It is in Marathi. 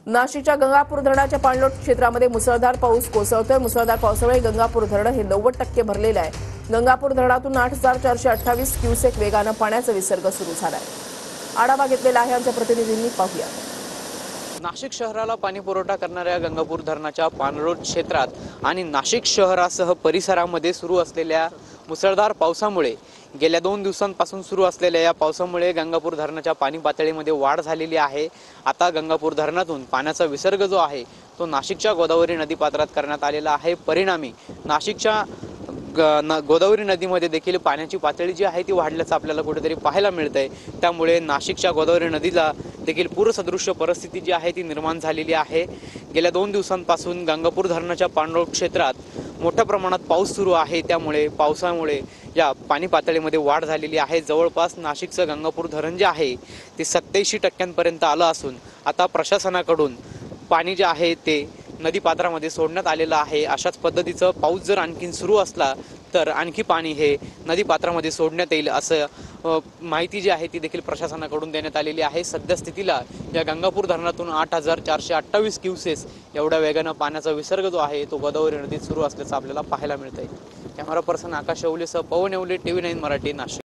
नाशिकच्या गंगापूर धरणाच्या पाणलोट क्षेत्रामध्ये मुसळधार पाऊस कोसळतोय। मुसळधार पावसामुळे गंगापूर धरण हे 90% भरलेलं आहे। गंगापूर धरणातून 8,428 क्युसेक वेगानं पाण्याचा विसर्ग सुरू झालाय। आढावा घेतलेला आहे आमच्या प्रतिनिधींनी, पाहूया। नाशिक शहराला पाणी पुरवठा करणाऱ्या गंगापूर धरणाच्या पाणलोट क्षेत्रात आणि नाशिक शहरासह परिसरामध्ये सुरू असलेल्या मुसळधार पावसामुळे गेल्या 2 दिवसांपासून सुरू असलेल्या या पावसामुळे गंगापूर धरणाच्या पाणी पातळीमध्ये वाढ झालेली आहे। आता गंगापूर धरणातून पाण्याचा विसर्ग जो आहे तो नाशिकच्या गोदावरी नदीपात्रात करण्यात आलेला आहे। परिणामी नाशिकच्या गोदावरी नदीमध्ये देखील पाण्याची पातळी जी आहे ती वाढल्याचं आपल्याला कुठेतरी पाहायला मिळतंय। त्यामुळे नाशिकच्या गोदावरी नदीला देखील पूरसदृश्य परिस्थिती जी आहे ती निर्माण झालेली आहे। गेल्या 2 दिवसांपासून गंगापूर धरणाच्या पाणलोट क्षेत्रात मोठ्या प्रमाणात पाऊस सुरू आहे। त्यामुळे पावसामुळे या पाणी पातळीमध्ये वाढ झालेली आहे। जवळपास नाशिकचं गंगापूर धरण जे आहे ते 87% आलं असून आता प्रशासनाकडून पाणी जे आहे ते नदीपात्रामध्ये सोडण्यात आलेलं आहे। अशाच पद्धतीचं पाऊस जर आणखीन सुरू असला तर आणखी पाणी हे नदीपात्रामध्ये सोडण्यात येईल असं माहिती जी आहे ती देखील प्रशासनाकडून देण्यात आलेली आहे। सद्यस्थितीला या गंगापूर धरणातून 8,428 क्युसेस एवढ्या वेगानं पाण्याचा विसर्ग जो आहे तो गोदावरी नदीत सुरू असल्याचं आपल्याला पाहायला मिळतंय। कॅमेरा पर्सन आकाश येवलेसह पवन येवले, TV9 मराठी, नाशिक।